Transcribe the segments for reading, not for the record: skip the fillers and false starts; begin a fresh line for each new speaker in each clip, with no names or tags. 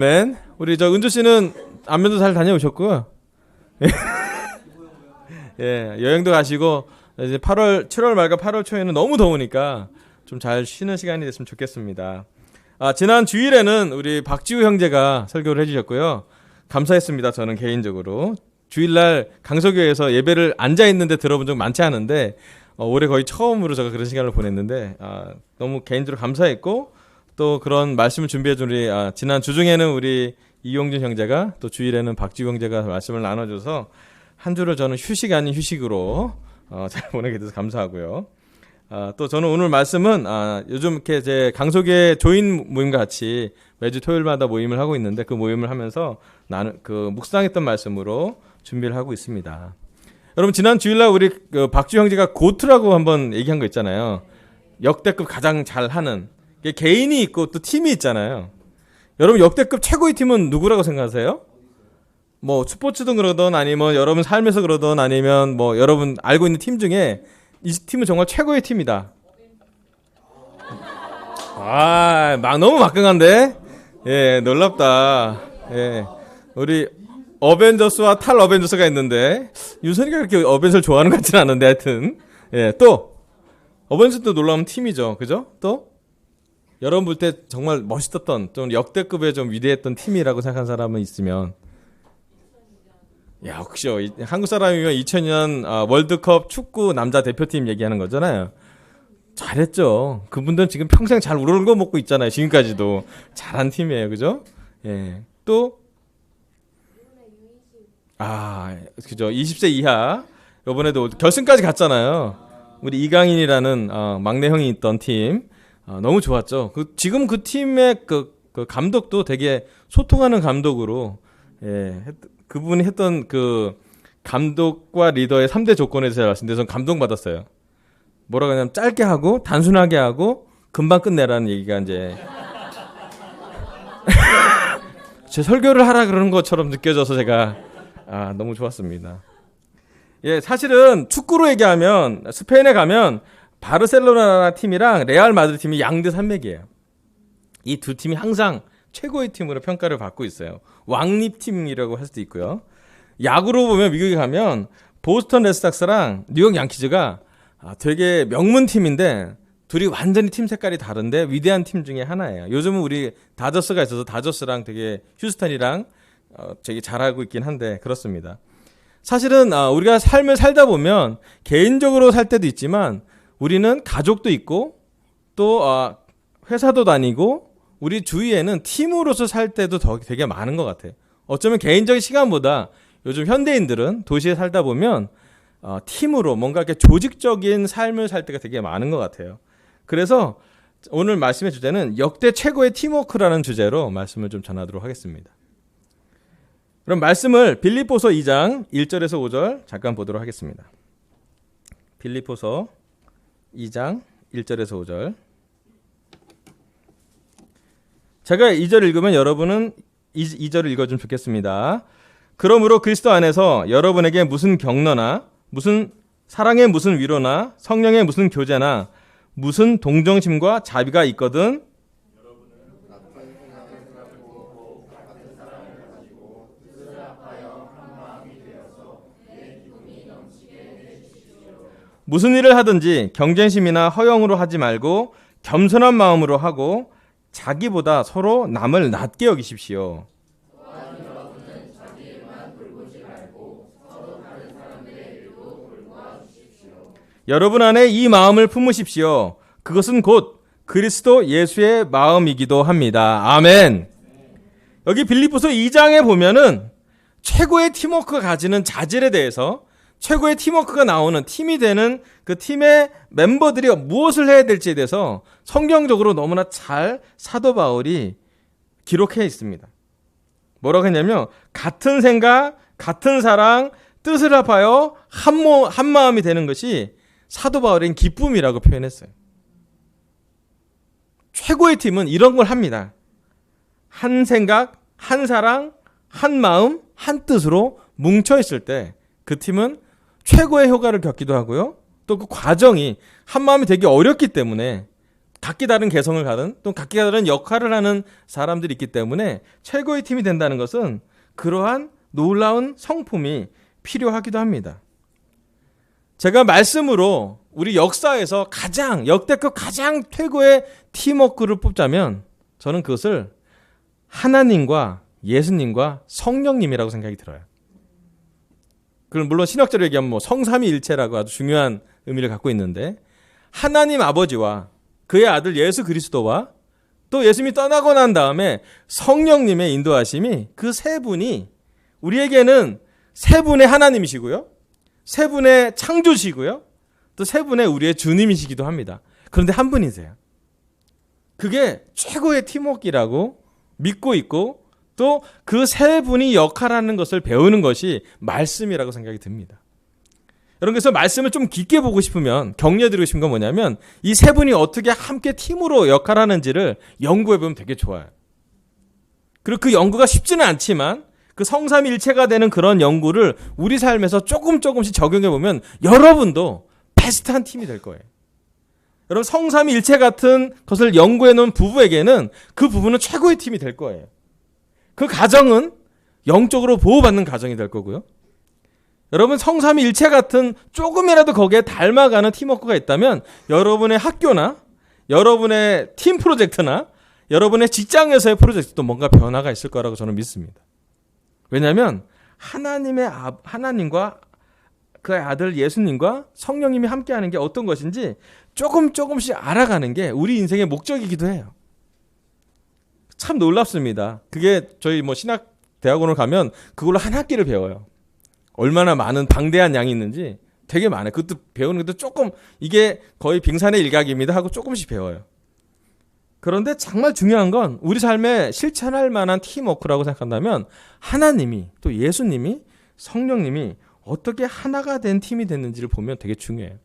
맨 우리 저 은주 씨는 안면도 잘 다녀오셨고요. 예, 여행도 가시고 이제 7월 말과 8월 초에는 너무 더우니까 좀 잘 쉬는 시간이 됐으면 좋겠습니다. 지난 주일에는 우리 박지우 형제가 설교를 해주셨고요. 감사했습니다. 저는 개인적으로 주일날 강서교회에서 예배를 앉아 있는데 들어본 적 많지 않은데 올해 거의 처음으로 제가 그런 시간을 보냈는데 너무 개인적으로 감사했고. 또 그런 말씀을 준비해준 우리 지난 주중에는 우리 이용준 형제가 또 주일에는 박지우 형제가 말씀을 나눠줘서 한 주를 저는 휴식 아닌 휴식으로 잘 보내게 돼서 감사하고요. 또 저는 오늘 말씀은 요즘 이렇게 제 강속의 조인 모임과 같이 매주 토요일마다 모임을 하고 있는데 그 모임을 하면서 나는 그 묵상했던 말씀으로 준비를 하고 있습니다. 여러분 지난 주일날 우리 박지우 형제가 고트라고 한번 얘기한 거 있잖아요. 역대급 가장 잘하는 개인이 있고 또 팀이 있잖아요. 여러분 역대급 최고의 팀은 누구라고 생각하세요? 뭐 스포츠든 그러든 아니면 여러분 삶에서 그러든 아니면 뭐 여러분 알고 있는 팀 중에 이 팀은 정말 최고의 팀이다. 너무 막강한데? 예, 놀랍다. 예, 우리 어벤져스와 탈 어벤져스가 있는데 윤선이가 그렇게 어벤져스를 좋아하는 것 같지는 않은데 하여튼 또 어벤져스도 놀라운 팀이죠, 그죠? 또 여러분 볼 때 정말 멋있었던 좀 역대급의 좀 위대했던 팀이라고 생각한 사람은 있으면 역시요. 한국 사람이면 2000년 월드컵 축구 남자 대표팀 얘기하는 거잖아요. 잘했죠. 그분들은 지금 평생 잘 우러러 먹고 있잖아요. 지금까지도 잘한 팀이에요, 그죠? 예. 또 그죠. 20세 이하 이번에도 결승까지 갔잖아요. 우리 이강인이라는 막내 형이 있던 팀. 너무 좋았죠. 지금 그 팀의 그 감독도 되게 소통하는 감독으로, 그분이 했던 그 감독과 리더의 3대 조건에 제가 말씀드려서 저는 감동받았어요. 뭐라고 하냐면 짧게 하고, 단순하게 하고, 금방 끝내라는 얘기가 이제. 제 설교를 하라 그러는 것처럼 느껴져서 제가, 너무 좋았습니다. 예, 사실은 축구로 얘기하면, 스페인에 가면, 바르셀로나 팀이랑 레알 마드리드 팀이 양대 산맥이에요. 이 두 팀이 항상 최고의 팀으로 평가를 받고 있어요. 왕립팀이라고 할 수도 있고요. 야구로 보면 미국에 가면 보스턴 레드삭스랑 뉴욕 양키즈가 되게 명문팀인데 둘이 완전히 팀 색깔이 다른데 위대한 팀 중에 하나예요. 요즘은 우리 다저스가 있어서 다저스랑 되게 휴스턴이랑 되게 잘하고 있긴 한데 그렇습니다. 사실은 우리가 삶을 살다 보면 개인적으로 살 때도 있지만 우리는 가족도 있고 또 회사도 다니고 우리 주위에는 팀으로서 살 때도 되게 많은 것 같아요. 어쩌면 개인적인 시간보다 요즘 현대인들은 도시에 살다 보면 팀으로 뭔가 이렇게 조직적인 삶을 살 때가 되게 많은 것 같아요. 그래서 오늘 말씀의 주제는 역대 최고의 팀워크라는 주제로 말씀을 좀 전하도록 하겠습니다. 그럼 말씀을 빌립보서 2장 1절에서 5절 잠깐 보도록 하겠습니다. 빌립보서 2장 1절에서 5절. 제가 2절 읽으면 여러분은 2절을 읽어주면 좋겠습니다. 그러므로 그리스도 안에서 여러분에게 무슨 격려나 무슨 사랑의 무슨 위로나 성령의 무슨 교제나 무슨 동정심과 자비가 있거든 무슨 일을 하든지 경쟁심이나 허영으로 하지 말고 겸손한 마음으로 하고 자기보다 서로 남을 낮게 여기십시오. 여러분 안에 이 마음을 품으십시오. 그것은 곧 그리스도 예수의 마음이기도 합니다. 아멘. 여기 빌립보서 2장에 보면은 최고의 팀워크가 가지는 자질에 대해서 최고의 팀워크가 나오는 팀이 되는 그 팀의 멤버들이 무엇을 해야 될지에 대해서 성경적으로 너무나 잘 사도 바울이 기록해 있습니다. 뭐라고 했냐면 같은 생각, 같은 사랑, 뜻을 합하여 한 마음이 되는 것이 사도 바울의 기쁨이라고 표현했어요. 최고의 팀은 이런 걸 합니다. 한 생각, 한 사랑, 한 마음, 한 뜻으로 뭉쳐있을 때 그 팀은 최고의 효과를 겪기도 하고요. 또 그 과정이 한 마음이 되게 어렵기 때문에 각기 다른 개성을 가진 또 각기 다른 역할을 하는 사람들이 있기 때문에 최고의 팀이 된다는 것은 그러한 놀라운 성품이 필요하기도 합니다. 제가 말씀으로 우리 역사에서 역대급 가장 최고의 팀워크를 뽑자면 저는 그것을 하나님과 예수님과 성령님이라고 생각이 들어요. 그럼 물론 신학적으로 얘기하면 성삼위일체라고 아주 중요한 의미를 갖고 있는데, 하나님 아버지와 그의 아들 예수 그리스도와 또 예수님이 떠나고 난 다음에 성령님의 인도하심이, 그 세 분이 우리에게는 세 분의 하나님이시고요, 세 분의 창조시고요, 또 세 분의 우리의 주님이시기도 합니다. 그런데 한 분이세요. 그게 최고의 팀워크라고 믿고 있고, 또 그 세 분이 역할하는 것을 배우는 것이 말씀이라고 생각이 듭니다. 여러분, 그래서 말씀을 좀 깊게 보고 싶으면 격려드리고 싶은 건 뭐냐면, 이 세 분이 어떻게 함께 팀으로 역할하는지를 연구해보면 되게 좋아요. 그리고 그 연구가 쉽지는 않지만 그 성삼일체가 되는 그런 연구를 우리 삶에서 조금씩 적용해보면 여러분도 베스트한 팀이 될 거예요. 여러분, 성삼일체 같은 것을 연구해놓은 부부에게는 그 부부는 최고의 팀이 될 거예요. 그 가정은 영적으로 보호받는 가정이 될 거고요. 여러분, 성삼일체 같은 조금이라도 거기에 닮아가는 팀워크가 있다면 여러분의 학교나 여러분의 팀 프로젝트나 여러분의 직장에서의 프로젝트도 뭔가 변화가 있을 거라고 저는 믿습니다. 왜냐하면 하나님과 그의 아들 예수님과 성령님이 함께하는 게 어떤 것인지 조금씩 알아가는 게 우리 인생의 목적이기도 해요. 참 놀랍습니다. 그게 저희 신학 대학원을 가면 그걸로 한 학기를 배워요. 얼마나 많은 방대한 양이 있는지 되게 많아요. 그것도 배우는 것도 조금, 이게 거의 빙산의 일각입니다 하고 조금씩 배워요. 그런데 정말 중요한 건 우리 삶에 실천할 만한 팀워크라고 생각한다면 하나님이, 또 예수님이, 성령님이 어떻게 하나가 된 팀이 됐는지를 보면 되게 중요해요.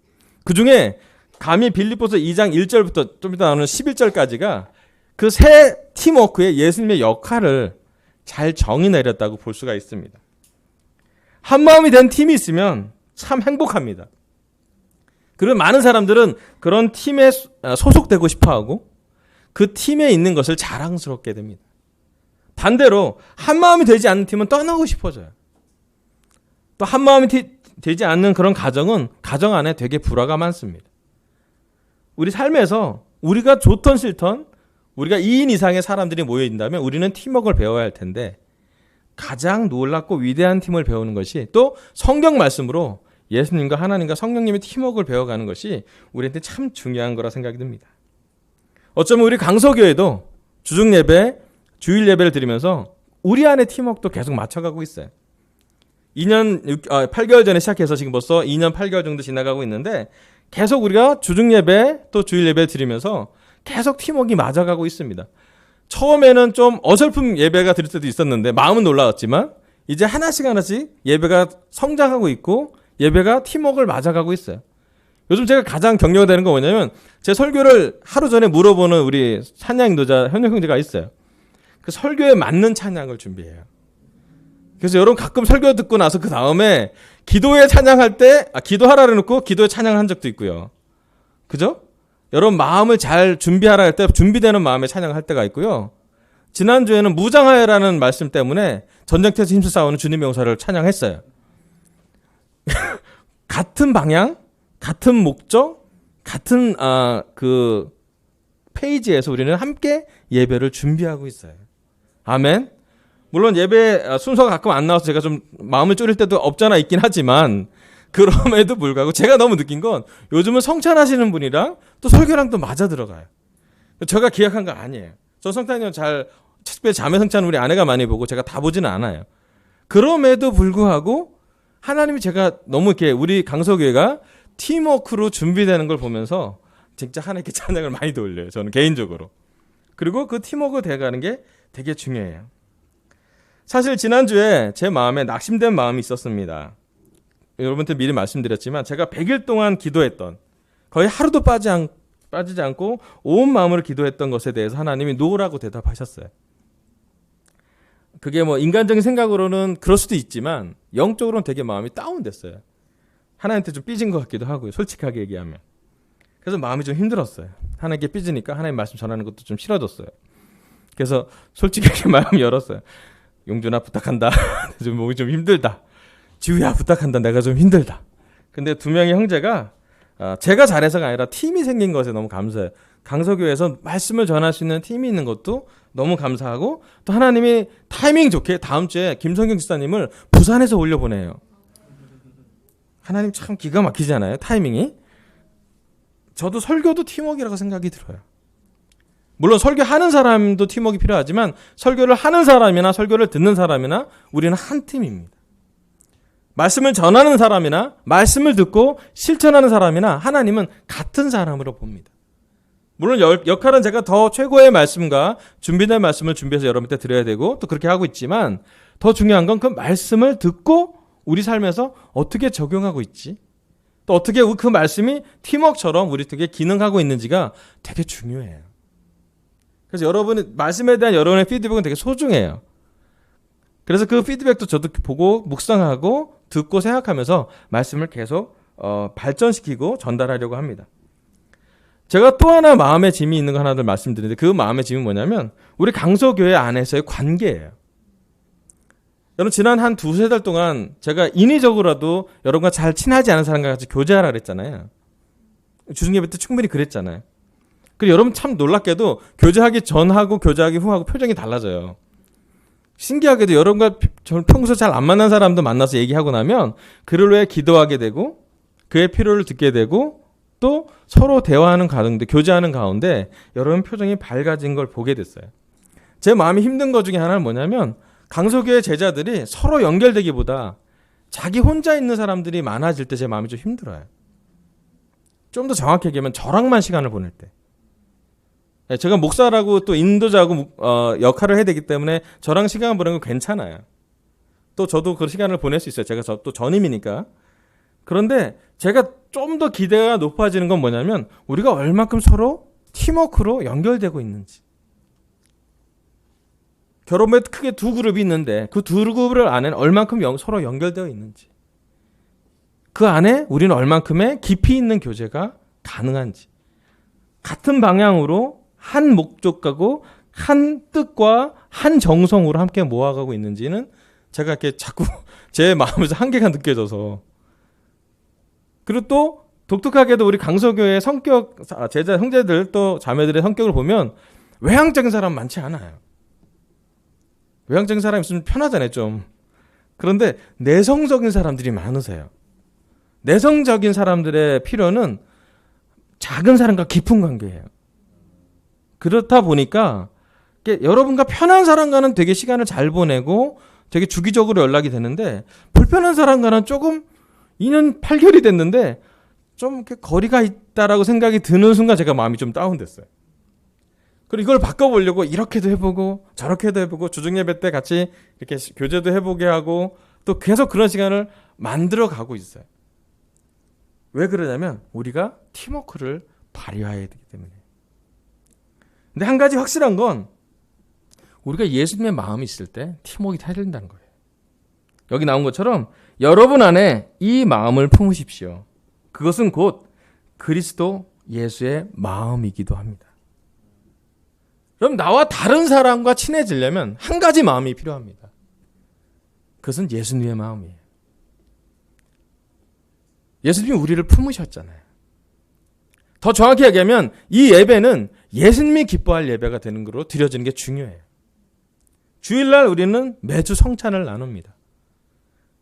그 중에 감히 빌립보서 2장 1절부터 좀 이따 나오는 11절까지가 그 세 팀워크의 예수님의 역할을 잘 정의 내렸다고 볼 수가 있습니다. 한 마음이 된 팀이 있으면 참 행복합니다. 그리고 많은 사람들은 그런 팀에 소속되고 싶어하고 그 팀에 있는 것을 자랑스럽게 됩니다. 반대로 한 마음이 되지 않는 팀은 떠나고 싶어져요. 또 한 마음이 되지 않는 그런 가정 안에 되게 불화가 많습니다. 우리 삶에서 우리가 좋던 싫던 우리가 2인 이상의 사람들이 모여있다면 우리는 팀워크를 배워야 할 텐데, 가장 놀랍고 위대한 팀을 배우는 것이 또 성경 말씀으로 예수님과 하나님과 성령님의 팀워크를 배워가는 것이 우리한테 참 중요한 거라 생각이 듭니다. 어쩌면 우리 강서교회도 주중 예배, 주일 예배를 드리면서 우리 안에 팀워크도 계속 맞춰가고 있어요. 8개월 전에 시작해서 지금 벌써 2년 8개월 정도 지나가고 있는데 계속 우리가 주중 예배 또 주일 예배 드리면서 계속 팀워크가 맞아가고 있습니다. 처음에는 좀 어설픈 예배가 드릴 때도 있었는데 마음은 놀라웠지만 이제 하나씩 예배가 성장하고 있고 예배가 팀워크를 맞아가고 있어요. 요즘 제가 가장 격려되는 건 뭐냐면 제 설교를 하루 전에 물어보는 우리 찬양 인도자 현역 형제가 있어요. 그 설교에 맞는 찬양을 준비해요. 그래서 여러분 가끔 설교 듣고 나서 그 다음에 기도에 찬양할 때 기도하라 해놓고 기도에 찬양을 한 적도 있고요. 그죠? 여러분 마음을 잘 준비하라 할 때 준비되는 마음에 찬양을 할 때가 있고요. 지난주에는 무장하여라는 말씀 때문에 전쟁터에서 힘써 싸우는 주님의 용사를 찬양했어요. 같은 방향, 같은 목적, 같은 그 페이지에서 우리는 함께 예배를 준비하고 있어요. 아멘. 물론 예배 순서가 가끔 안 나와서 제가 좀 마음을 졸일 때도 없잖아 있긴 하지만 그럼에도 불구하고 제가 너무 느낀 건 요즘은 성찬하시는 분이랑 또 설교랑 또 맞아 들어가요. 제가 기약한 거 아니에요. 저 성찬이는 특별히 자매 성찬 우리 아내가 많이 보고 제가 다 보지는 않아요. 그럼에도 불구하고 하나님이 제가 너무 이렇게 우리 강서교회가 팀워크로 준비되는 걸 보면서 진짜 하나님께 찬양을 많이 돌려요. 저는 개인적으로. 그리고 그 팀워크 돼가는 게 되게 중요해요. 사실 지난주에 제 마음에 낙심된 마음이 있었습니다. 여러분한테 미리 말씀드렸지만 제가 100일 동안 기도했던, 거의 하루도 빠지지 않고 온 마음으로 기도했던 것에 대해서 하나님이 노라고 대답하셨어요. 그게 인간적인 생각으로는 그럴 수도 있지만 영적으로는 되게 마음이 다운됐어요. 하나님한테 좀 삐진 것 같기도 하고요. 솔직하게 얘기하면. 그래서 마음이 좀 힘들었어요. 하나님께 삐지니까 하나님 말씀 전하는 것도 좀 싫어졌어요. 그래서 솔직하게 마음 열었어요. 용준아 부탁한다. 좀 몸이 좀 힘들다. 지우야 부탁한다. 내가 좀 힘들다. 근데 두 명의 형제가 제가 잘해서가 아니라 팀이 생긴 것에 너무 감사해요. 강서교회에서 말씀을 전할 수 있는 팀이 있는 것도 너무 감사하고, 또 하나님이 타이밍 좋게 다음 주에 김성경 집사님을 부산에서 올려보내요. 하나님 참 기가 막히지 않아요? 타이밍이. 저도 설교도 팀워크라고 생각이 들어요. 물론 설교하는 사람도 팀워크가 필요하지만 설교를 하는 사람이나 설교를 듣는 사람이나 우리는 한 팀입니다. 말씀을 전하는 사람이나 말씀을 듣고 실천하는 사람이나 하나님은 같은 사람으로 봅니다. 물론 역할은 제가 더 최고의 말씀과 준비된 말씀을 준비해서 여러분한테 드려야 되고 또 그렇게 하고 있지만, 더 중요한 건 그 말씀을 듣고 우리 삶에서 어떻게 적용하고 있지, 또 어떻게 그 말씀이 팀워크처럼 우리 되게 기능하고 있는지가 되게 중요해요. 그래서 여러분의 말씀에 대한 여러분의 피드백은 되게 소중해요. 그래서 그 피드백도 저도 보고 묵상하고 듣고 생각하면서 말씀을 계속 발전시키고 전달하려고 합니다. 제가 또 하나 마음의 짐이 있는 거 하나 더 말씀드리는데, 그 마음의 짐은 뭐냐면 우리 강서교회 안에서의 관계예요. 여러분, 지난 한 두세 달 동안 제가 인위적으로라도 여러분과 잘 친하지 않은 사람과 같이 교제하라 그랬잖아요. 주중예배 때 충분히 그랬잖아요. 그리고 여러분 참 놀랍게도 교제하기 전하고 교제하기 후하고 표정이 달라져요. 신기하게도 여러분과 평소 잘 안 만난 사람도 만나서 얘기하고 나면 그를 위해 기도하게 되고 그의 필요를 듣게 되고 또 서로 대화하는 가운데, 교제하는 가운데 여러분 표정이 밝아진 걸 보게 됐어요. 제 마음이 힘든 것 중에 하나는 뭐냐면 강서교회 제자들이 서로 연결되기보다 자기 혼자 있는 사람들이 많아질 때 제 마음이 좀 힘들어요. 좀 더 정확히 얘기하면 저랑만 시간을 보낼 때. 제가 목사라고 또 인도자고 역할을 해야 되기 때문에 저랑 시간을 보내는 건 괜찮아요. 또 저도 그 시간을 보낼 수 있어요. 제가 또 전임이니까. 그런데 제가 좀 더 기대가 높아지는 건 뭐냐면 우리가 얼만큼 서로 팀워크로 연결되고 있는지. 결혼에 크게 두 그룹이 있는데 그 두 그룹을 안에는 얼만큼 서로 연결되어 있는지. 그 안에 우리는 얼만큼의 깊이 있는 교제가 가능한지. 같은 방향으로 한 목적하고 한 뜻과 한 정성으로 함께 모아가고 있는지는 제가 이렇게 자꾸 제 마음에서 한계가 느껴져서. 그리고 또 독특하게도 우리 강서교회의 성격, 제자 형제들 또 자매들의 성격을 보면 외향적인 사람 많지 않아요. 외향적인 사람이 있으면 편하잖아요, 좀. 그런데 내성적인 사람들이 많으세요. 내성적인 사람들의 필요는 작은 사람과 깊은 관계예요. 그렇다 보니까 여러분과 편한 사람과는 되게 시간을 잘 보내고 되게 주기적으로 연락이 되는데, 불편한 사람과는 조금 2년 8개월이 됐는데 좀 이렇게 거리가 있다라고 생각이 드는 순간 제가 마음이 좀 다운됐어요. 그리고 이걸 바꿔보려고 이렇게도 해보고 저렇게도 해보고 주중예배 때 같이 이렇게 교제도 해보게 하고 또 계속 그런 시간을 만들어 가고 있어요. 왜 그러냐면 우리가 팀워크를 발휘해야 되기 때문에. 근데 한 가지 확실한 건 우리가 예수님의 마음이 있을 때 팀워크가 해야 된다는 거예요. 여기 나온 것처럼 여러분 안에 이 마음을 품으십시오. 그것은 곧 그리스도 예수의 마음이기도 합니다. 그럼 나와 다른 사람과 친해지려면 한 가지 마음이 필요합니다. 그것은 예수님의 마음이에요. 예수님이 우리를 품으셨잖아요. 더 정확히 얘기하면 이 예배는 예수님이 기뻐할 예배가 되는 거로 드려지는 게 중요해요. 주일날 우리는 매주 성찬을 나눕니다.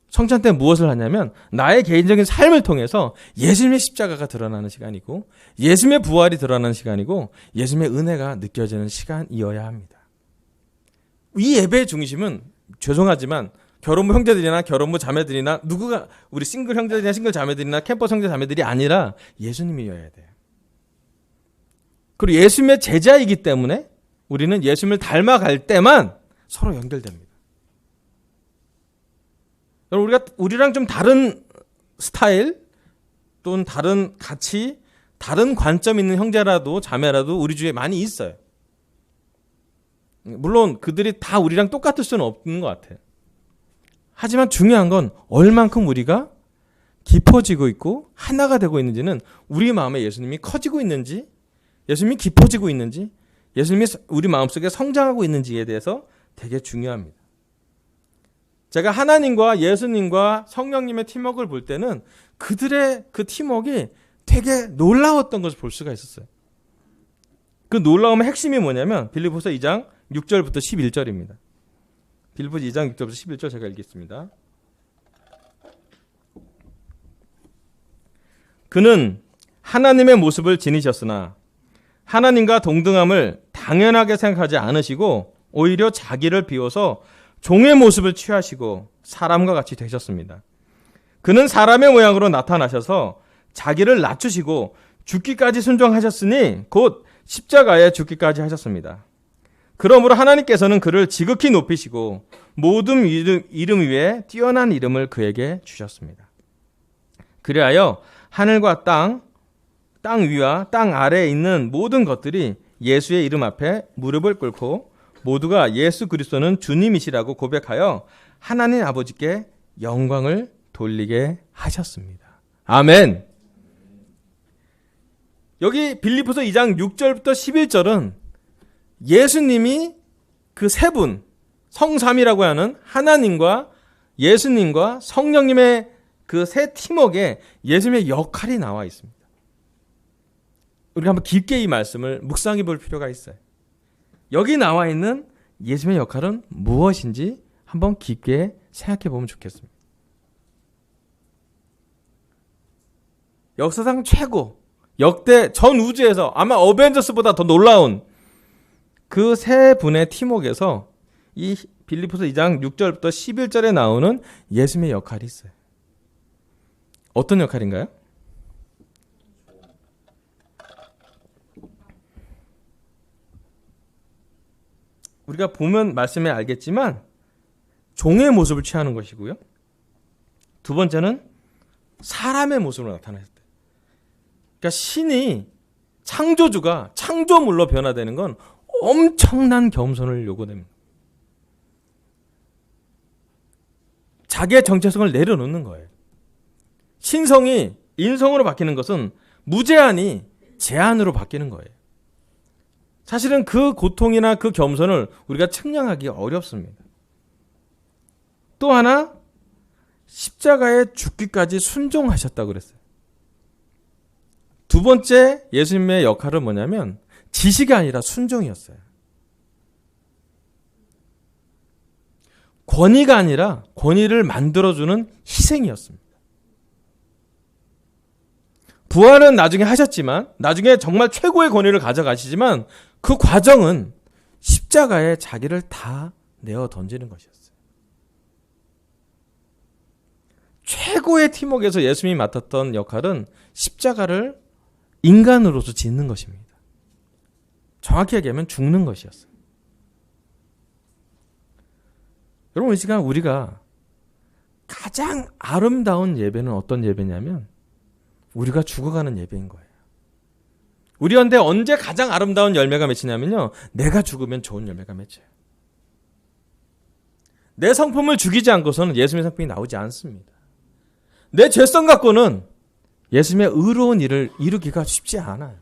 성찬 때 무엇을 하냐면 나의 개인적인 삶을 통해서 예수님의 십자가가 드러나는 시간이고 예수님의 부활이 드러나는 시간이고 예수님의 은혜가 느껴지는 시간이어야 합니다. 이 예배의 중심은 죄송하지만 결혼부 형제들이나 결혼부 자매들이나 누구가 우리 싱글 형제들이나 싱글 자매들이나 캠퍼스 형제 자매들이 아니라 예수님이어야 돼요. 그리고 예수님의 제자이기 때문에 우리는 예수님을 닮아갈 때만 서로 연결됩니다. 우리랑 좀 다른 스타일 또는 다른 가치, 다른 관점 있는 형제라도 자매라도 우리 주위에 많이 있어요. 물론 그들이 다 우리랑 똑같을 수는 없는 것 같아요. 하지만 중요한 건 얼만큼 우리가 깊어지고 있고 하나가 되고 있는지는 우리 마음에 예수님이 커지고 있는지, 예수님이 깊어지고 있는지, 예수님이 우리 마음속에 성장하고 있는지에 대해서 되게 중요합니다. 제가 하나님과 예수님과 성령님의 팀워크를 볼 때는 그들의 그 팀워크가 되게 놀라웠던 것을 볼 수가 있었어요. 그 놀라움의 핵심이 뭐냐면 빌립보서 2장 6절부터 11절입니다. 빌립보서 2장 6절부터 11절 제가 읽겠습니다. 그는 하나님의 모습을 지니셨으나 하나님과 동등함을 당연하게 생각하지 않으시고 오히려 자기를 비워서 종의 모습을 취하시고 사람과 같이 되셨습니다. 그는 사람의 모양으로 나타나셔서 자기를 낮추시고 죽기까지 순종하셨으니 곧 십자가에 죽기까지 하셨습니다. 그러므로 하나님께서는 그를 지극히 높이시고 모든 이름 위에 뛰어난 이름을 그에게 주셨습니다. 그리하여 하늘과 땅 위와 땅 아래에 있는 모든 것들이 예수의 이름 앞에 무릎을 꿇고 모두가 예수 그리스도는 주님이시라고 고백하여 하나님 아버지께 영광을 돌리게 하셨습니다. 아멘. 여기 빌립보서 2장 6절부터 11절은 예수님이 그 세 분, 성삼이라고 하는 하나님과 예수님과 성령님의 그 세 팀워크에 예수님의 역할이 나와 있습니다. 우리가 한번 깊게 이 말씀을 묵상해 볼 필요가 있어요. 여기 나와 있는 예수님의 역할은 무엇인지 한번 깊게 생각해 보면 좋겠습니다. 역사상 최고, 역대 전 우주에서 아마 어벤져스보다 더 놀라운 그 세 분의 팀워크에서 이 빌립보서 2장 6절부터 11절에 나오는 예수님의 역할이 있어요. 어떤 역할인가요? 우리가 보면 말씀에 알겠지만 종의 모습을 취하는 것이고요. 두 번째는 사람의 모습으로 나타났을 때. 그러니까 신이 창조주가 창조물로 변화되는 건 엄청난 겸손을 요구됩니다. 자기의 정체성을 내려놓는 거예요. 신성이 인성으로 바뀌는 것은 무제한이 제한으로 바뀌는 거예요. 사실은 그 고통이나 그 겸손을 우리가 측량하기 어렵습니다. 또 하나, 십자가에 죽기까지 순종하셨다고 그랬어요. 두 번째 예수님의 역할은 뭐냐면 지식이 아니라 순종이었어요. 권위가 아니라 권위를 만들어주는 희생이었습니다. 부활은 나중에 하셨지만, 나중에 정말 최고의 권위를 가져가시지만 그 과정은 십자가에 자기를 다 내어 던지는 것이었어요. 최고의 팀워크에서 예수님이 맡았던 역할은 십자가를 인간으로서 짓는 것입니다. 정확히 얘기하면 죽는 것이었어요. 여러분, 이 시간 우리가 가장 아름다운 예배는 어떤 예배냐면 우리가 죽어가는 예배인 거예요. 우리한테 언제 가장 아름다운 열매가 맺히냐면요, 내가 죽으면 좋은 열매가 맺혀요. 내 성품을 죽이지 않고서는 예수님의 성품이 나오지 않습니다. 내 죄성 갖고는 예수님의 의로운 일을 이루기가 쉽지 않아요.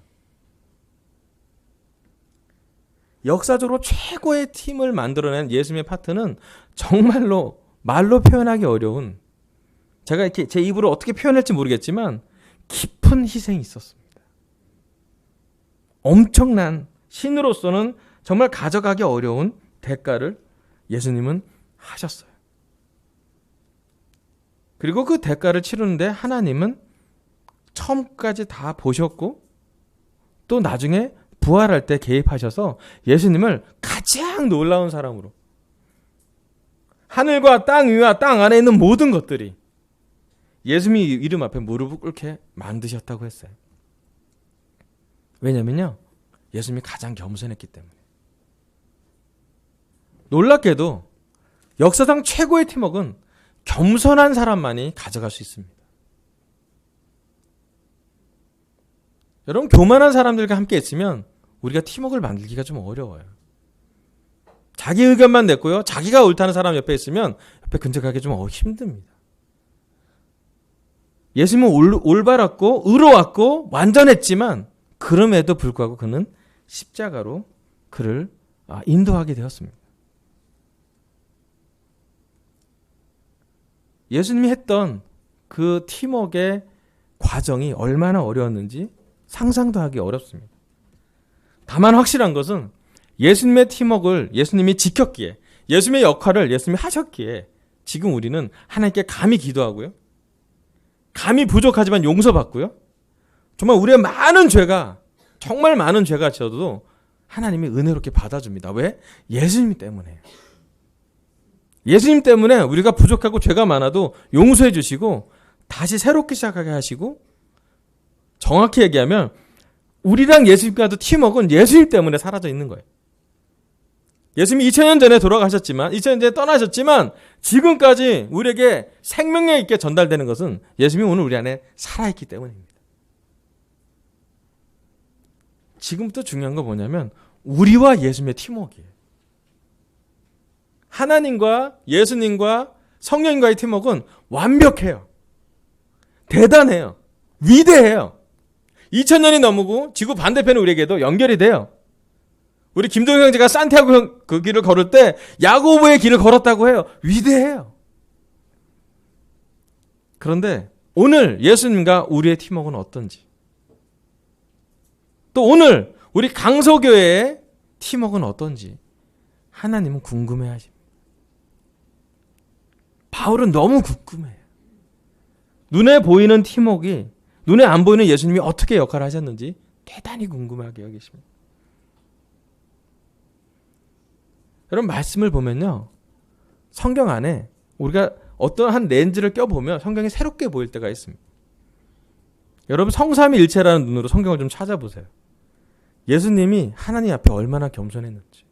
역사적으로 최고의 팀을 만들어낸 예수님의 파트는 정말로 말로 표현하기 어려운, 제가 이렇게 제 입으로 어떻게 표현할지 모르겠지만 깊은 희생이 있었습니다. 엄청난, 신으로서는 정말 가져가기 어려운 대가를 예수님은 하셨어요. 그리고 그 대가를 치르는데 하나님은 처음까지 다 보셨고 또 나중에 부활할 때 개입하셔서 예수님을 가장 놀라운 사람으로, 하늘과 땅 위와 땅 안에 있는 모든 것들이 예수님 이름 앞에 무릎을 꿇게 만드셨다고 했어요. 왜냐면요, 예수님이 가장 겸손했기 때문에. 놀랍게도 역사상 최고의 팀워크는 겸손한 사람만이 가져갈 수 있습니다. 여러분, 교만한 사람들과 함께 있으면 우리가 팀워크를 만들기가 좀 어려워요. 자기 의견만 냈고요, 자기가 옳다는 사람 옆에 있으면 옆에 근접하기 좀 힘듭니다. 예수님은 올바랐고 의로웠고 완전했지만 그럼에도 불구하고 그는 십자가로 그를 인도하게 되었습니다. 예수님이 했던 그 팀워크의 과정이 얼마나 어려웠는지 상상도 하기 어렵습니다. 다만 확실한 것은 예수님의 팀워크를 예수님이 지켰기에, 예수님의 역할을 예수님이 하셨기에 지금 우리는 하나님께 감히 기도하고요, 감히 부족하지만 용서받고요, 정말 우리의 많은 죄가, 정말 많은 죄가 지어도 하나님이 은혜롭게 받아줍니다. 왜? 예수님 때문에요. 예수님 때문에 우리가 부족하고 죄가 많아도 용서해 주시고 다시 새롭게 시작하게 하시고, 정확히 얘기하면 우리랑 예수님과도 팀워크는 예수님 때문에 사라져 있는 거예요. 예수님이 2000년 전에 돌아가셨지만, 2000년 전에 떠나셨지만 지금까지 우리에게 생명력 있게 전달되는 것은 예수님이 오늘 우리 안에 살아있기 때문입니다. 지금부터 중요한 건 뭐냐면 우리와 예수님의 팀워크예요. 하나님과 예수님과 성령님과의 팀워크는 완벽해요. 대단해요. 위대해요. 2000년이 넘고 지구 반대편의 우리에게도 연결이 돼요. 우리 김동영 형제가 산티아고 그 길을 걸을 때 야고보의 길을 걸었다고 해요. 위대해요. 그런데 오늘 예수님과 우리의 팀워크는 어떤지, 또 오늘 우리 강서교회의 팀워크는 어떤지 하나님은 궁금해하십니다. 바울은 너무 궁금해요. 눈에 보이는 팀워크가 눈에 안 보이는 예수님이 어떻게 역할을 하셨는지 대단히 궁금하게 여기십니다. 여러분, 말씀을 보면요, 성경 안에 우리가 어떤 한 렌즈를 껴보면 성경이 새롭게 보일 때가 있습니다. 여러분, 성삼위일체라는 눈으로 성경을 좀 찾아보세요. 예수님이 하나님 앞에 얼마나 겸손했는지,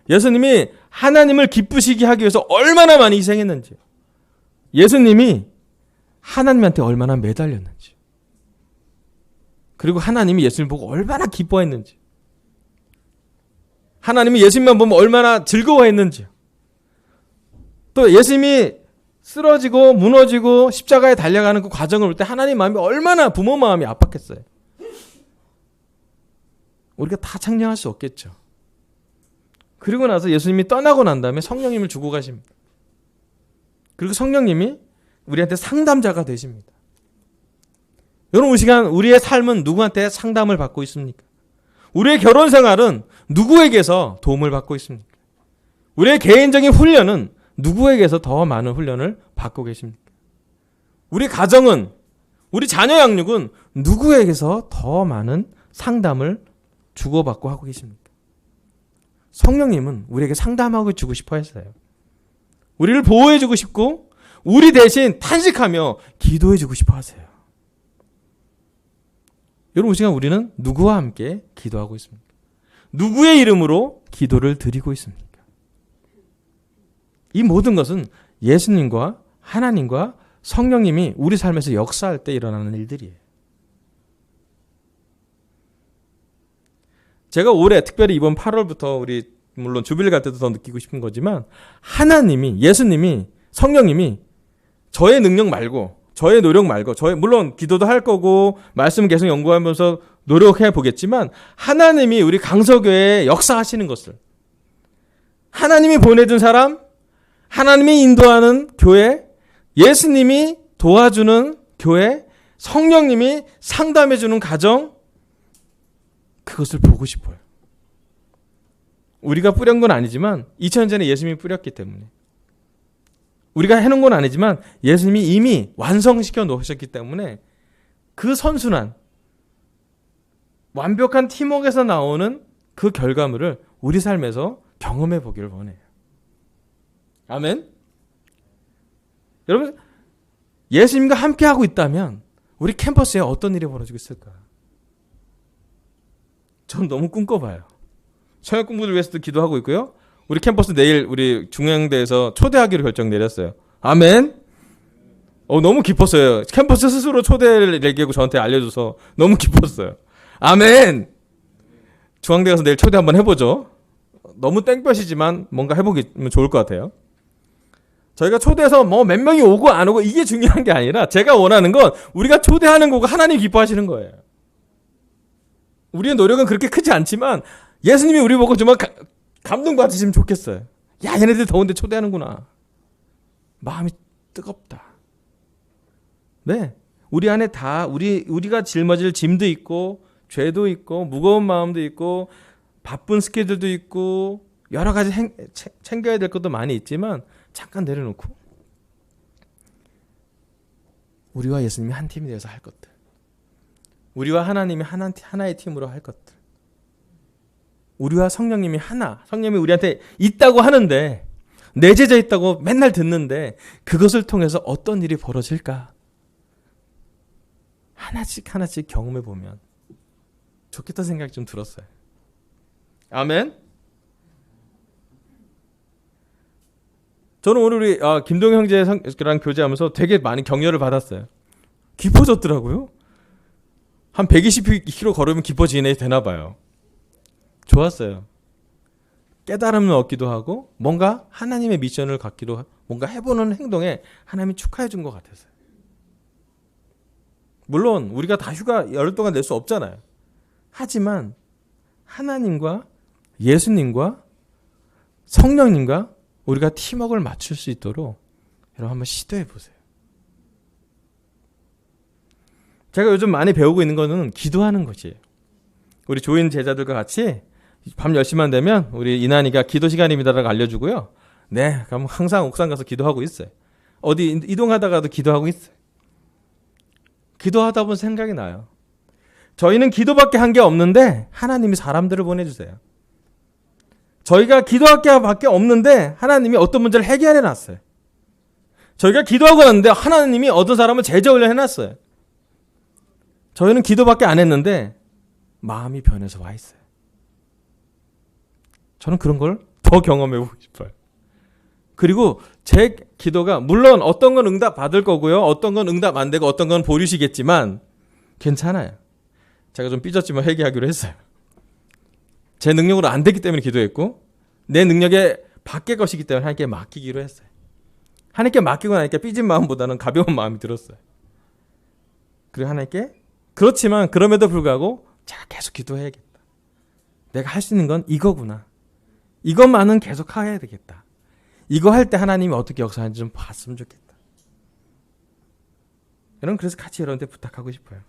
예수님이 하나님을 기쁘시게 하기 위해서 얼마나 많이 희생했는지, 예수님이 하나님한테 얼마나 매달렸는지, 그리고 하나님이 예수님을 보고 얼마나 기뻐했는지, 하나님이 예수님만 보면 얼마나 즐거워했는지, 또 예수님이 쓰러지고 무너지고 십자가에 달려가는 그 과정을 볼 때 하나님 마음이 얼마나, 부모 마음이 압박했어요. 우리가 다 상상할 수 없겠죠. 그리고 나서 예수님이 떠나고 난 다음에 성령님을 주고 가십니다. 그리고 성령님이 우리한테 상담자가 되십니다. 여러분, 이 시간 우리의 삶은 누구한테 상담을 받고 있습니까? 우리의 결혼 생활은 누구에게서 도움을 받고 있습니까? 우리의 개인적인 훈련은 누구에게서 더 많은 훈련을 받고 계십니까? 우리 가정은, 우리 자녀 양육은 누구에게서 더 많은 상담을 주고받고 하고 계십니까? 성령님은 우리에게 상담하고 주고 싶어 했어요. 우리를 보호해주고 싶고 우리 대신 탄식하며 기도해주고 싶어 하세요. 여러분, 이 시간 우리는 누구와 함께 기도하고 있습니까? 누구의 이름으로 기도를 드리고 있습니까? 이 모든 것은 예수님과 하나님과 성령님이 우리 삶에서 역사할 때 일어나는 일들이에요. 제가 올해, 특별히 이번 8월부터 우리 물론 주빌리 갈 때도 더 느끼고 싶은 거지만, 하나님이, 예수님이, 성령님이 저의 능력 말고, 저의 노력 말고, 물론 기도도 할 거고 말씀 계속 연구하면서 노력해 보겠지만, 하나님이 우리 강서교회에 역사하시는 것을, 하나님이 보내준 사람, 하나님이 인도하는 교회, 예수님이 도와주는 교회, 성령님이 상담해주는 가정, 그것을 보고 싶어요. 우리가 뿌린 건 아니지만 2000년 전에 예수님이 뿌렸기 때문에, 우리가 해놓은 건 아니지만 예수님이 이미 완성시켜 놓으셨기 때문에 그 선순환, 완벽한 팀워크에서 나오는 그 결과물을 우리 삶에서 경험해 보기를 원해요. 아멘. 여러분, 예수님과 함께하고 있다면 우리 캠퍼스에 어떤 일이 벌어지고 있을까? 전 너무 꿈꿔봐요. 청약 공부를 위해서도 기도하고 있고요. 우리 캠퍼스 내일 우리 중앙대에서 초대하기로 결정 내렸어요. 아멘. 너무 기뻤어요. 캠퍼스 스스로 초대를 얘기하고 저한테 알려줘서 너무 기뻤어요. 아멘. 중앙대 가서 내일 초대 한번 해보죠. 너무 땡볕이지만 뭔가 해보면 좋을 것 같아요. 저희가 초대해서 뭐 몇 명이 오고 안 오고 이게 중요한 게 아니라 제가 원하는 건 우리가 초대하는 거고 하나님 기뻐하시는 거예요. 우리의 노력은 그렇게 크지 않지만 예수님이 우리 보고 정말 감동받으시면 좋겠어요. 야, 얘네들 더운데 초대하는구나. 마음이 뜨겁다. 네, 우리 안에 다 우리가 짊어질 짐도 있고 죄도 있고 무거운 마음도 있고 바쁜 스케줄도 있고 여러 가지 챙겨야 될 것도 많이 있지만 잠깐 내려놓고 우리와 예수님이 한 팀이 되어서 할 것들, 우리와 하나님이 하나의 팀으로 할 것들, 우리와 성령님이 하나, 성령님이 우리한테 있다고 하는데 내재져 있다고 맨날 듣는데 그것을 통해서 어떤 일이 벌어질까 하나씩 경험해 보면 좋겠다 생각이 좀 들었어요. 아멘. 저는 오늘 우리 김동현 형제랑 교제하면서 되게 많이 격려를 받았어요. 깊어졌더라고요. 한 120km 걸으면 깊어지네 되나 봐요. 좋았어요. 깨달음을 얻기도 하고 뭔가 하나님의 미션을 갖기도 하고 뭔가 해보는 행동에 하나님이 축하해 준 것 같았어요. 물론 우리가 다 휴가 열흘 동안 낼 수 없잖아요. 하지만 하나님과 예수님과 성령님과 우리가 팀워크를 맞출 수 있도록 여러분 한번 시도해 보세요. 제가 요즘 많이 배우고 있는 거는 기도하는 것이에요. 우리 조인 제자들과 같이 밤 10시만 되면 우리 이난이가 기도 시간입니다라고 알려주고요. 네, 그럼 항상 옥상 가서 기도하고 있어요. 어디 이동하다가도 기도하고 있어요. 기도하다 보면 생각이 나요. 저희는 기도밖에 한 게 없는데 하나님이 사람들을 보내주세요. 저희가 기도할 게 밖에 없는데 하나님이 어떤 문제를 해결해 놨어요. 저희가 기도하고 났는데 하나님이 어떤 사람을 제자훈련 해놨어요. 저희는 기도밖에 안 했는데 마음이 변해서 와 있어요. 저는 그런 걸 더 경험해보고 싶어요. 그리고 제 기도가 물론 어떤 건 응답 받을 거고요. 어떤 건 응답 안 되고 어떤 건 보류시겠지만 괜찮아요. 제가 좀 삐졌지만 회개하기로 했어요. 제 능력으로 안 됐기 때문에 기도했고 내 능력에 밖의 것이기 때문에 하나님께 맡기기로 했어요. 하나님께 맡기고 나니까 삐진 마음보다는 가벼운 마음이 들었어요. 그리고 하나님께 그렇지만 그럼에도 불구하고 제가 계속 기도해야겠다. 내가 할 수 있는 건 이거구나. 이것만은 계속 해야 되겠다. 이거 할 때 하나님이 어떻게 역사하는지 좀 봤으면 좋겠다. 여러분 그래서 같이 여러분한테 부탁하고 싶어요.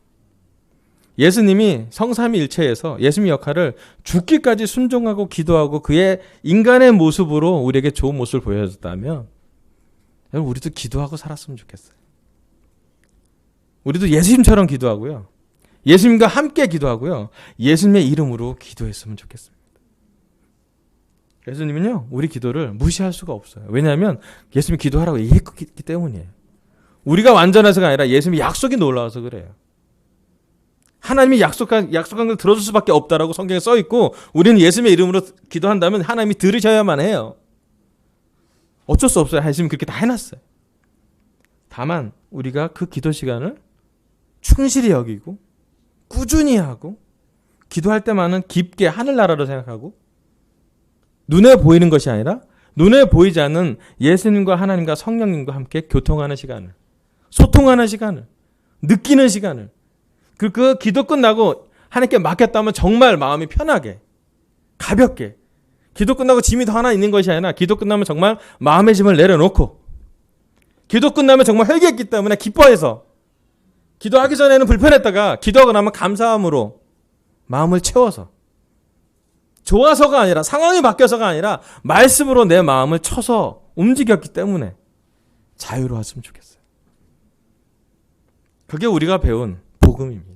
예수님이 성삼위일체에서 예수님의 역할을 죽기까지 순종하고 기도하고 그의 인간의 모습으로 우리에게 좋은 모습을 보여줬다면 여러분 우리도 기도하고 살았으면 좋겠어요. 우리도 예수님처럼 기도하고요. 예수님과 함께 기도하고요. 예수님의 이름으로 기도했으면 좋겠습니다. 예수님은요. 우리 기도를 무시할 수가 없어요. 왜냐하면 예수님이 기도하라고 얘기했기 때문이에요. 우리가 완전해서가 아니라 예수님이 약속이 놀라워서 그래요. 하나님이 약속한 걸 들어줄 수밖에 없다라고 성경에 써 있고 우리는 예수님의 이름으로 기도한다면 하나님이 들으셔야만 해요. 어쩔 수 없어요. 예수님이 그렇게 다 해놨어요. 다만 우리가 그 기도 시간을 충실히 여기고 꾸준히 하고 기도할 때만은 깊게 하늘나라로 생각하고 눈에 보이는 것이 아니라 눈에 보이지 않는 예수님과 하나님과 성령님과 함께 교통하는 시간을, 소통하는 시간을, 느끼는 시간을, 그 기도 끝나고 하나님께 맡겼다면 정말 마음이 편하게 가볍게 기도 끝나고 짐이 더 하나 있는 것이 아니라 기도 끝나면 정말 마음의 짐을 내려놓고 기도 끝나면 정말 회개했기 때문에 기뻐해서 기도하기 전에는 불편했다가 기도하고 나면 감사함으로 마음을 채워서 좋아서가 아니라 상황이 바뀌어서가 아니라 말씀으로 내 마음을 쳐서 움직였기 때문에 자유로웠으면 좋겠어요. 그게 우리가 배운 복음입니다.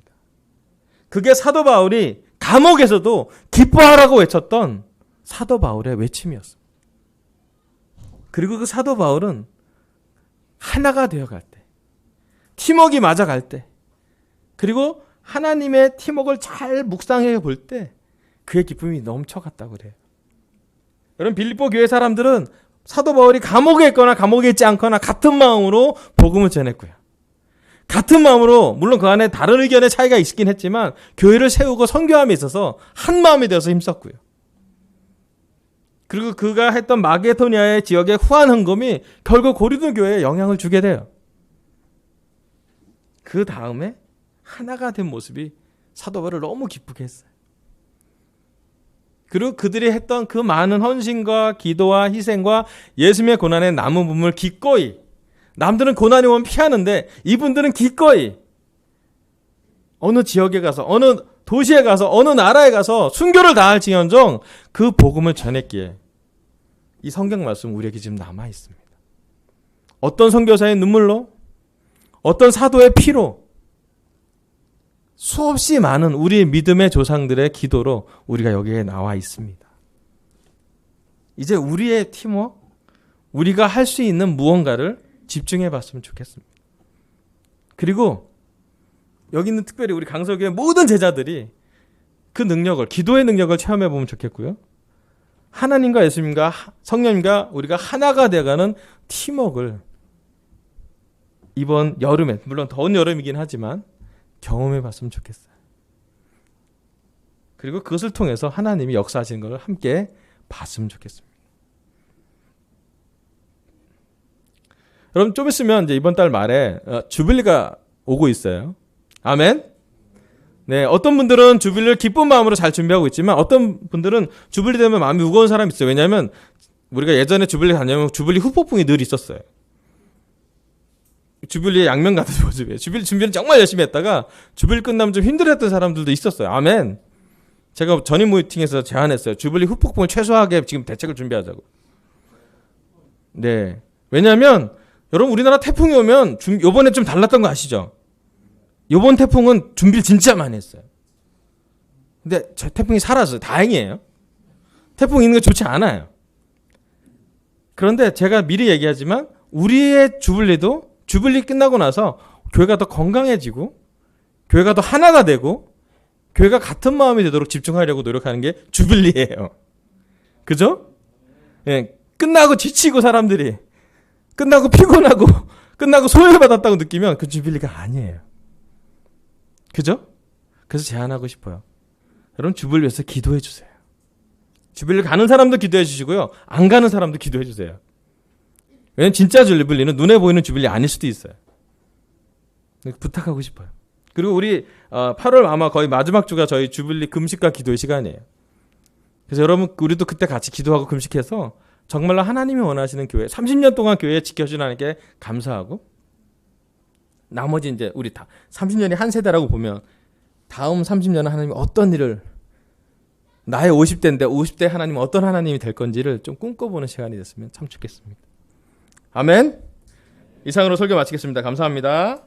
그게 사도 바울이 감옥에서도 기뻐하라고 외쳤던 사도 바울의 외침이었습니다. 그리고 그 사도 바울은 하나가 되어갈 때, 팀워크가 맞아갈 때, 그리고 하나님의 팀워크를 잘 묵상해 볼 때 그의 기쁨이 넘쳐갔다고 그래요. 여러분 빌립보 교회 사람들은 사도 바울이 감옥에 있거나 감옥에 있지 않거나 같은 마음으로 복음을 전했고요. 같은 마음으로 물론 그 안에 다른 의견의 차이가 있긴 했지만 교회를 세우고 선교함에 있어서 한 마음이 되어서 힘썼고요. 그리고 그가 했던 마게도니아의 지역의 후한 헌금이 결국 고린도 교회에 영향을 주게 돼요. 그 다음에 하나가 된 모습이 사도 바울을 너무 기쁘게 했어요. 그리고 그들이 했던 그 많은 헌신과 기도와 희생과 예수님의 고난에 남은 부분을 기꺼이, 남들은 고난이 오면 피하는데 이분들은 기꺼이 어느 지역에 가서, 어느 도시에 가서, 어느 나라에 가서 순교를 다할지언정 그 복음을 전했기에 이 성경 말씀 우리에게 지금 남아 있습니다. 어떤 선교사의 눈물로, 어떤 사도의 피로, 수없이 많은 우리의 믿음의 조상들의 기도로 우리가 여기에 나와 있습니다. 이제 우리의 팀워크, 우리가 할 수 있는 무언가를 집중해 봤으면 좋겠습니다. 그리고 여기 있는 특별히 우리 강서교회 모든 제자들이 그 능력을, 기도의 능력을 체험해 보면 좋겠고요. 하나님과 예수님과 성령님과 우리가 하나가 되어가는 팀워크를 이번 여름에, 물론 더운 여름이긴 하지만 경험해 봤으면 좋겠어요. 그리고 그것을 통해서 하나님이 역사하시는 것을 함께 봤으면 좋겠습니다. 여러분 좀 있으면 이제 이번 달 말에 주빌리가 오고 있어요. 아멘. 네, 어떤 분들은 주빌리를 기쁜 마음으로 잘 준비하고 있지만 어떤 분들은 주빌리 되면 마음이 무거운 사람이 있어요. 왜냐하면 우리가 예전에 주빌리 다녀면 주빌리 후폭풍이 늘 있었어요. 주빌리의 양면 같은 모습이에요. 주빌리 준비를 정말 열심히 했다가 주빌리 끝나면 좀 힘들었던 사람들도 있었어요. 아멘. 제가 전임 모이팅에서 제안했어요. 주빌리 후폭풍을 최소화하게 지금 대책을 준비하자고. 네. 왜냐하면 여러분 우리나라 태풍이 오면 요번에 좀 달랐던 거 아시죠? 요번 태풍은 준비를 진짜 많이 했어요. 근데 저 태풍이 사라졌어요. 다행이에요. 태풍 있는 게 좋지 않아요. 그런데 제가 미리 얘기하지만 우리의 주빌리도 주빌리 끝나고 나서 교회가 더 건강해지고 교회가 더 하나가 되고 교회가 같은 마음이 되도록 집중하려고 노력하는 게 주빌리예요. 그죠? 예, 끝나고 지치고 사람들이 끝나고 피곤하고 끝나고 소외받았다고 느끼면 그 주빌리가 아니에요. 그죠? 그래서 제안하고 싶어요. 여러분 주빌리 위해서 기도해 주세요. 주빌리 가는 사람도 기도해 주시고요. 안 가는 사람도 기도해 주세요. 왜냐면 진짜 주빌리는 눈에 보이는 주빌리 아닐 수도 있어요. 부탁하고 싶어요. 그리고 우리 8월 아마 거의 마지막 주가 저희 주빌리 금식과 기도의 시간이에요. 그래서 여러분 우리도 그때 같이 기도하고 금식해서 정말로 하나님이 원하시는 교회, 30년 동안 교회 지켜주신 하나님께 감사하고 나머지 이제 우리 다 30년이 한 세대라고 보면 다음 30년은 하나님이 어떤 일을, 나의 50대인데 50대 하나님은 어떤 하나님이 될 건지를 좀 꿈꿔보는 시간이 됐으면 참 좋겠습니다. 아멘. 이상으로 설교 마치겠습니다. 감사합니다.